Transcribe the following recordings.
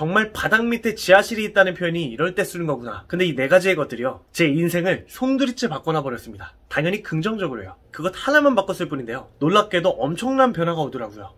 정말 바닥 밑에 지하실이 있다는 표현이 이럴 때 쓰는 거구나. 근데 이 네 가지의 것들이요, 제 인생을 송두리째 바꿔놔 버렸습니다. 당연히 긍정적으로요. 그것 하나만 바꿨을 뿐인데요, 놀랍게도 엄청난 변화가 오더라고요.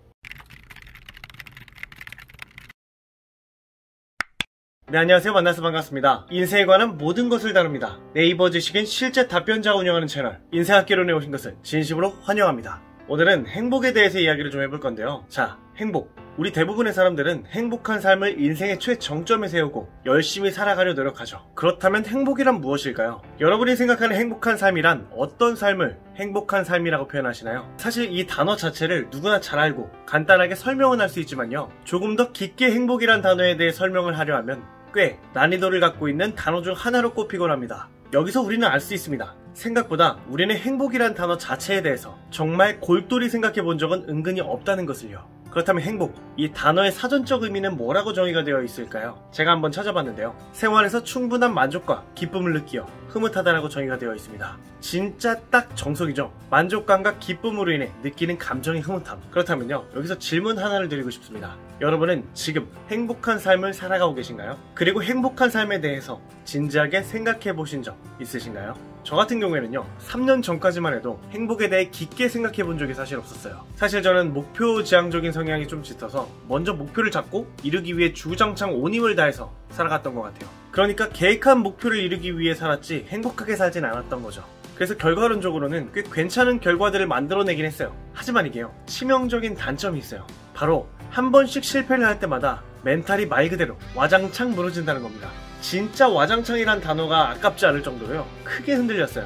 네, 안녕하세요. 만나서 반갑습니다. 인생에 관한 모든 것을 다룹니다. 네이버 지식인 실제 답변자가 운영하는 채널 인생학개론에 오신 것을 진심으로 환영합니다. 오늘은 행복에 대해서 이야기를 좀 해볼 건데요. 자, 행복. 우리 대부분의 사람들은 행복한 삶을 인생의 최정점에 세우고 열심히 살아가려 노력하죠. 그렇다면 행복이란 무엇일까요? 여러분이 생각하는 행복한 삶이란 어떤 삶을 행복한 삶이라고 표현하시나요? 사실 이 단어 자체를 누구나 잘 알고 간단하게 설명은 할 수 있지만요, 조금 더 깊게 행복이란 단어에 대해 설명을 하려 하면 꽤 난이도를 갖고 있는 단어 중 하나로 꼽히곤 합니다. 여기서 우리는 알 수 있습니다. 생각보다 우리는 행복이란 단어 자체에 대해서 정말 골똘히 생각해 본 적은 은근히 없다는 것을요. 그렇다면 행복, 이 단어의 사전적 의미는 뭐라고 정의가 되어 있을까요? 제가 한번 찾아봤는데요, 생활에서 충분한 만족과 기쁨을 느끼어 흐뭇하다라고 정의가 되어 있습니다. 진짜 딱 정석이죠. 만족감과 기쁨으로 인해 느끼는 감정의 흐뭇함. 그렇다면요, 여기서 질문 하나를 드리고 싶습니다. 여러분은 지금 행복한 삶을 살아가고 계신가요? 그리고 행복한 삶에 대해서 진지하게 생각해 보신 적 있으신가요? 저 같은 경우에는요, 3년 전까지만 해도 행복에 대해 깊게 생각해 본 적이 사실 없었어요. 사실 저는 목표 지향적인 성향이 좀 짙어서 먼저 목표를 잡고 이루기 위해 주구장창 온 힘을 다해서 살아갔던 것 같아요. 그러니까 계획한 목표를 이루기 위해 살았지 행복하게 살진 않았던 거죠. 그래서 결과론적으로는 꽤 괜찮은 결과들을 만들어내긴 했어요. 하지만 이게요, 치명적인 단점이 있어요. 바로 한 번씩 실패를 할 때마다 멘탈이 말 그대로 와장창 무너진다는 겁니다. 진짜 와장창이란 단어가 아깝지 않을 정도로요, 크게 흔들렸어요.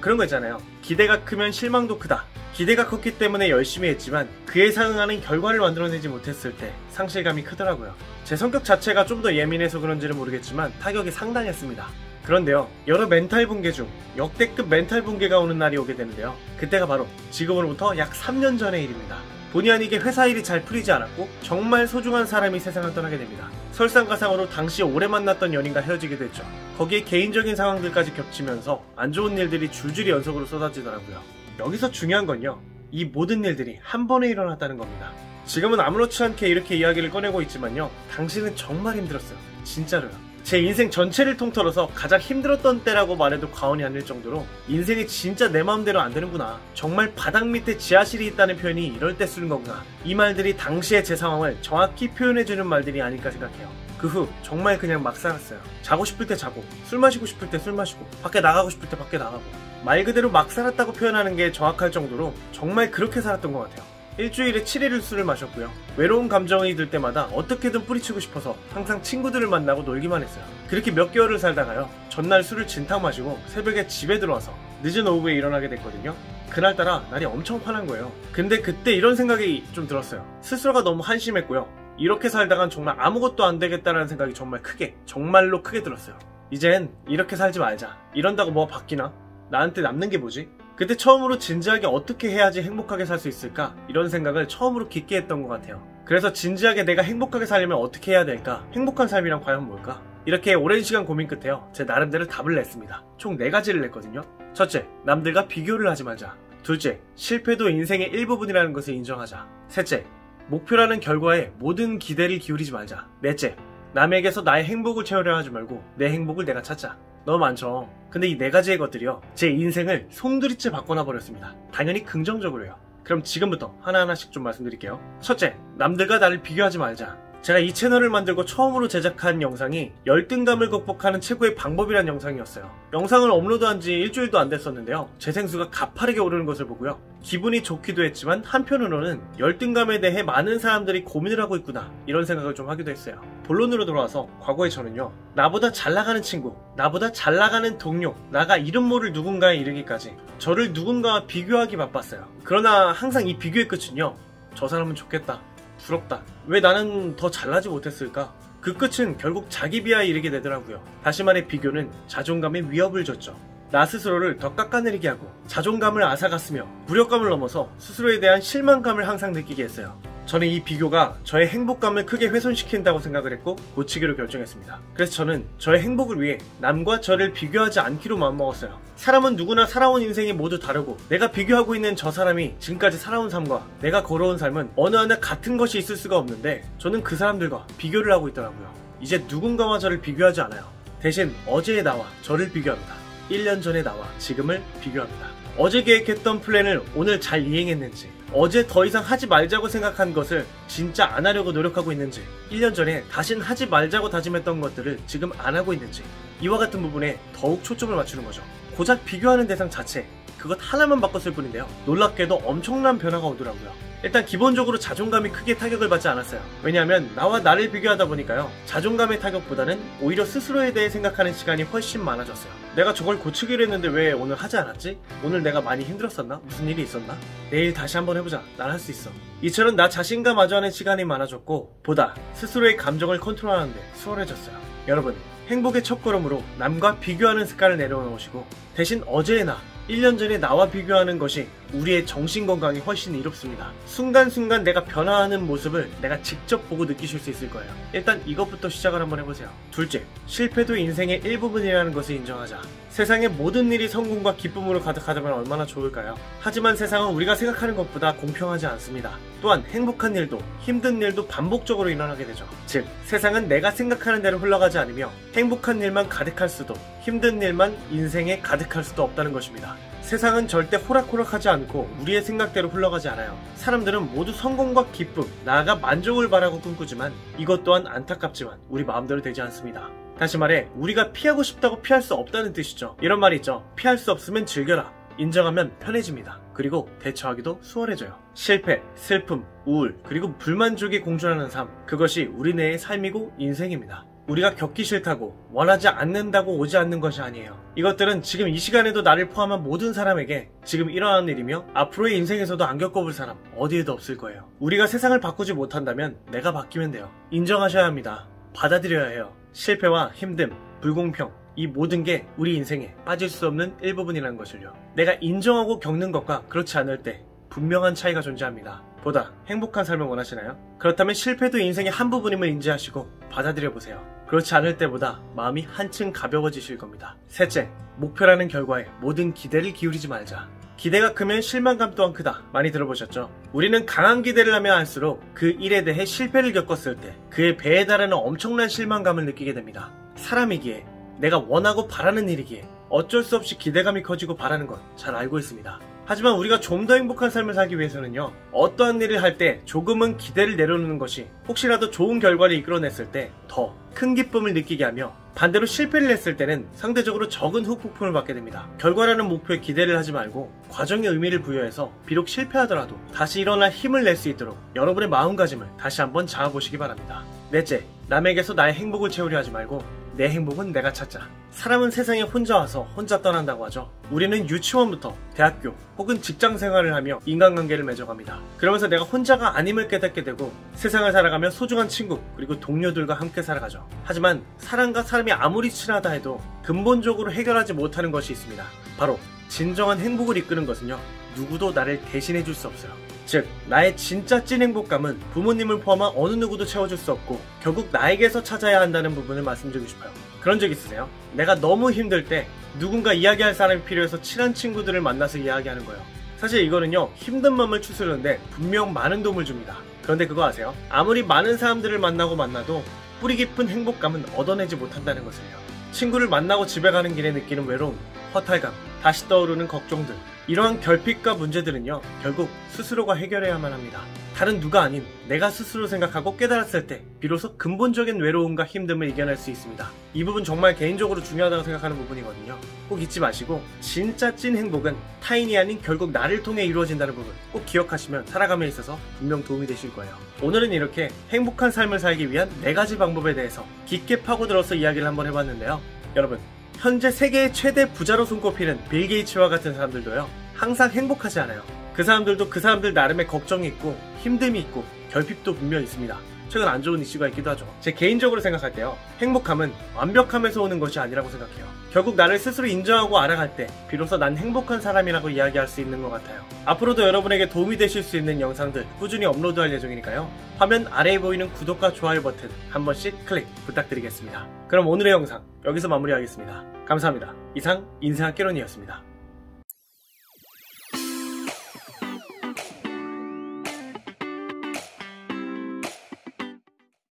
그런 거 있잖아요. 기대가 크면 실망도 크다. 기대가 컸기 때문에 열심히 했지만 그에 상응하는 결과를 만들어내지 못했을 때 상실감이 크더라고요. 제 성격 자체가 좀 더 예민해서 그런지는 모르겠지만 타격이 상당했습니다. 그런데요, 여러 멘탈 붕괴 중 역대급 멘탈 붕괴가 오는 날이 오게 되는데요, 그때가 바로 지금으로부터 약 3년 전의 일입니다. 본의 아니게 회사 일이 잘 풀리지 않았고 정말 소중한 사람이 세상을 떠나게 됩니다. 설상가상으로 당시 오래 만났던 연인과 헤어지기도 했죠. 거기에 개인적인 상황들까지 겹치면서 안 좋은 일들이 줄줄이 연속으로 쏟아지더라고요. 여기서 중요한 건요, 이 모든 일들이 한 번에 일어났다는 겁니다. 지금은 아무렇지 않게 이렇게 이야기를 꺼내고 있지만요, 당시는 정말 힘들었어요. 진짜로요. 제 인생 전체를 통틀어서 가장 힘들었던 때라고 말해도 과언이 아닐 정도로 인생이 진짜 내 마음대로 안 되는구나, 정말 바닥 밑에 지하실이 있다는 표현이 이럴 때 쓰는 거구나, 이 말들이 당시의 제 상황을 정확히 표현해주는 말들이 아닐까 생각해요. 그 후 정말 그냥 막 살았어요. 자고 싶을 때 자고, 술 마시고 싶을 때 술 마시고, 밖에 나가고 싶을 때 밖에 나가고, 말 그대로 막 살았다고 표현하는 게 정확할 정도로 정말 그렇게 살았던 것 같아요. 일주일에 7일을 술을 마셨고요. 외로운 감정이 들 때마다 어떻게든 뿌리치고 싶어서 항상 친구들을 만나고 놀기만 했어요. 그렇게 몇 개월을 살다가요, 전날 술을 진탕 마시고 새벽에 집에 들어와서 늦은 오후에 일어나게 됐거든요. 그날따라 날이 엄청 화난 거예요. 근데 그때 이런 생각이 좀 들었어요. 스스로가 너무 한심했고요. 이렇게 살다간 정말 아무것도 안 되겠다라는 생각이 정말 크게, 정말로 크게 들었어요. 이젠 이렇게 살지 말자. 이런다고 뭐가 바뀌나? 나한테 남는 게 뭐지? 그때 처음으로 진지하게 어떻게 해야지 행복하게 살 수 있을까? 이런 생각을 처음으로 깊게 했던 것 같아요. 그래서 진지하게 내가 행복하게 살려면 어떻게 해야 될까? 행복한 삶이란 과연 뭘까? 이렇게 오랜 시간 고민 끝에요, 제 나름대로 답을 냈습니다. 총 4가지를 냈거든요. 첫째, 남들과 비교를 하지 말자. 둘째, 실패도 인생의 일부분이라는 것을 인정하자. 셋째, 목표라는 결과에 모든 기대를 기울이지 말자. 넷째, 남에게서 나의 행복을 채우려 하지 말고 내 행복을 내가 찾자. 너무 많죠. 근데 이 4가지의 것들이요, 제 인생을 송두리째 바꿔놔 버렸습니다. 당연히 긍정적으로요. 그럼 지금부터 하나하나씩 좀 말씀드릴게요. 첫째, 남들과 나를 비교하지 말자. 제가 이 채널을 만들고 처음으로 제작한 영상이 열등감을 극복하는 최고의 방법이란 영상이었어요. 영상을 업로드한 지 일주일도 안 됐었는데요, 재생수가 가파르게 오르는 것을 보고요, 기분이 좋기도 했지만 한편으로는 열등감에 대해 많은 사람들이 고민을 하고 있구나, 이런 생각을 좀 하기도 했어요. 본론으로 돌아와서 과거에 저는요, 나보다 잘 나가는 친구, 나보다 잘 나가는 동료, 나가 이름 모를 누군가에 이르기까지 저를 누군가와 비교하기 바빴어요. 그러나 항상 이 비교의 끝은요, 저 사람은 좋겠다, 부럽다, 왜 나는 더 잘나지 못했을까? 그 끝은 결국 자기 비하에 이르게 되더라고요. 다시 말해 비교는 자존감에 위협을 줬죠. 나 스스로를 더 깎아내리게 하고 자존감을 앗아갔으며 무력감을 넘어서 스스로에 대한 실망감을 항상 느끼게 했어요. 저는 이 비교가 저의 행복감을 크게 훼손시킨다고 생각을 했고 고치기로 결정했습니다. 그래서 저는 저의 행복을 위해 남과 저를 비교하지 않기로 마음먹었어요. 사람은 누구나 살아온 인생이 모두 다르고 내가 비교하고 있는 저 사람이 지금까지 살아온 삶과 내가 걸어온 삶은 어느 하나 같은 것이 있을 수가 없는데 저는 그 사람들과 비교를 하고 있더라고요. 이제 누군가와 저를 비교하지 않아요. 대신 어제의 나와 저를 비교합니다. 1년 전의 나와 지금을 비교합니다. 어제 계획했던 플랜을 오늘 잘 이행했는지, 어제 더 이상 하지 말자고 생각한 것을 진짜 안 하려고 노력하고 있는지, 1년 전에 다신 하지 말자고 다짐했던 것들을 지금 안 하고 있는지, 이와 같은 부분에 더욱 초점을 맞추는 거죠. 고작 비교하는 대상 자체, 그것 하나만 바꿨을 뿐인데요. 놀랍게도 엄청난 변화가 오더라고요. 일단 기본적으로 자존감이 크게 타격을 받지 않았어요. 왜냐하면 나와 나를 비교하다 보니까요. 자존감의 타격보다는 오히려 스스로에 대해 생각하는 시간이 훨씬 많아졌어요. 내가 저걸 고치기로 했는데 왜 오늘 하지 않았지? 오늘 내가 많이 힘들었었나? 무슨 일이 있었나? 내일 다시 한번 해보자. 난 할 수 있어. 이처럼 나 자신과 마주하는 시간이 많아졌고 보다 스스로의 감정을 컨트롤하는데 수월해졌어요. 여러분, 행복의 첫걸음으로 남과 비교하는 습관을 내려놓으시고 대신 어제의 나, 1년 전에 나와 비교하는 것이 우리의 정신건강에 훨씬 이롭습니다. 순간순간 내가 변화하는 모습을 내가 직접 보고 느끼실 수 있을 거예요. 일단 이것부터 시작을 한번 해보세요. 둘째, 실패도 인생의 일부분이라는 것을 인정하자. 세상의 모든 일이 성공과 기쁨으로 가득하다면 얼마나 좋을까요? 하지만 세상은 우리가 생각하는 것보다 공평하지 않습니다. 또한 행복한 일도 힘든 일도 반복적으로 일어나게 되죠. 즉, 세상은 내가 생각하는 대로 흘러가지 않으며 행복한 일만 가득할 수도 힘든 일만 인생에 가득할 수도 없다는 것입니다. 세상은 절대 호락호락하지 않고 우리의 생각대로 흘러가지 않아요. 사람들은 모두 성공과 기쁨, 나아가 만족을 바라고 꿈꾸지만 이것 또한 안타깝지만 우리 마음대로 되지 않습니다. 다시 말해 우리가 피하고 싶다고 피할 수 없다는 뜻이죠. 이런 말이 있죠. 피할 수 없으면 즐겨라. 인정하면 편해집니다. 그리고 대처하기도 수월해져요. 실패, 슬픔, 우울, 그리고 불만족이 공존하는 삶, 그것이 우리네의 삶이고 인생입니다. 우리가 겪기 싫다고 원하지 않는다고 오지 않는 것이 아니에요. 이것들은 지금 이 시간에도 나를 포함한 모든 사람에게 지금 일어나는 일이며 앞으로의 인생에서도 안 겪어볼 사람 어디에도 없을 거예요. 우리가 세상을 바꾸지 못한다면 내가 바뀌면 돼요. 인정하셔야 합니다. 받아들여야 해요. 실패와 힘듦, 불공평, 이 모든 게 우리 인생에 빠질 수 없는 일부분이라는 것을요. 내가 인정하고 겪는 것과 그렇지 않을 때 분명한 차이가 존재합니다. 보다 행복한 삶을 원하시나요? 그렇다면 실패도 인생의 한 부분임을 인지하시고 받아들여보세요. 그렇지 않을 때보다 마음이 한층 가벼워지실 겁니다. 셋째, 목표라는 결과에 모든 기대를 기울이지 말자. 기대가 크면 실망감 또한 크다. 많이 들어보셨죠? 우리는 강한 기대를 하면 할수록 그 일에 대해 실패를 겪었을 때 그의 배에 달하는 엄청난 실망감을 느끼게 됩니다. 사람이기에, 내가 원하고 바라는 일이기에 어쩔 수 없이 기대감이 커지고 바라는 건 잘 알고 있습니다. 하지만 우리가 좀 더 행복한 삶을 살기 위해서는요, 어떠한 일을 할 때 조금은 기대를 내려놓는 것이 혹시라도 좋은 결과를 이끌어냈을 때 더 큰 기쁨을 느끼게 하며, 반대로 실패를 했을 때는 상대적으로 적은 후폭풍을 받게 됩니다. 결과라는 목표에 기대를 하지 말고 과정에 의미를 부여해서 비록 실패하더라도 다시 일어날 힘을 낼 수 있도록 여러분의 마음가짐을 다시 한번 잡아보시기 바랍니다. 넷째, 남에게서 나의 행복을 채우려 하지 말고 내 행복은 내가 찾자. 사람은 세상에 혼자 와서 혼자 떠난다고 하죠. 우리는 유치원부터 대학교 혹은 직장 생활을 하며 인간관계를 맺어갑니다. 그러면서 내가 혼자가 아님을 깨닫게 되고 세상을 살아가며 소중한 친구 그리고 동료들과 함께 살아가죠. 하지만 사람과 사람이 아무리 친하다 해도 근본적으로 해결하지 못하는 것이 있습니다. 바로 진정한 행복을 이끄는 것은요, 누구도 나를 대신해 줄 수 없어요. 즉, 나의 진짜 찐 행복감은 부모님을 포함한 어느 누구도 채워줄 수 없고 결국 나에게서 찾아야 한다는 부분을 말씀드리고 싶어요. 그런 적 있으세요? 내가 너무 힘들 때 누군가 이야기할 사람이 필요해서 친한 친구들을 만나서 이야기하는 거예요. 사실 이거는요, 힘든 마음을 추스르는데 분명 많은 도움을 줍니다. 그런데 그거 아세요? 아무리 많은 사람들을 만나도 뿌리 깊은 행복감은 얻어내지 못한다는 것을요. 친구를 만나고 집에 가는 길에 느끼는 외로움, 허탈감, 다시 떠오르는 걱정들, 이러한 결핍과 문제들은요, 결국 스스로가 해결해야만 합니다. 다른 누가 아닌 내가 스스로 생각하고 깨달았을 때 비로소 근본적인 외로움과 힘듦을 이겨낼 수 있습니다. 이 부분 정말 개인적으로 중요하다고 생각하는 부분이거든요. 꼭 잊지 마시고 진짜 찐 행복은 타인이 아닌 결국 나를 통해 이루어진다는 부분 꼭 기억하시면 살아감에 있어서 분명 도움이 되실 거예요. 오늘은 이렇게 행복한 삶을 살기 위한 4가지 방법에 대해서 깊게 파고들어서 이야기를 한번 해봤는데요. 여러분, 현재 세계의 최대 부자로 손꼽히는 빌 게이츠와 같은 사람들도요, 항상 행복하지 않아요. 그 사람들도 그 사람들 나름의 걱정이 있고 힘듦이 있고 결핍도 분명 있습니다. 최근 안 좋은 이슈가 있기도 하죠. 제 개인적으로 생각할 때요, 행복함은 완벽함에서 오는 것이 아니라고 생각해요. 결국 나를 스스로 인정하고 알아갈 때 비로소 난 행복한 사람이라고 이야기할 수 있는 것 같아요. 앞으로도 여러분에게 도움이 되실 수 있는 영상들 꾸준히 업로드할 예정이니까요, 화면 아래에 보이는 구독과 좋아요 버튼 한 번씩 클릭 부탁드리겠습니다. 그럼 오늘의 영상 여기서 마무리하겠습니다. 감사합니다. 이상 인생학개론이었습니다.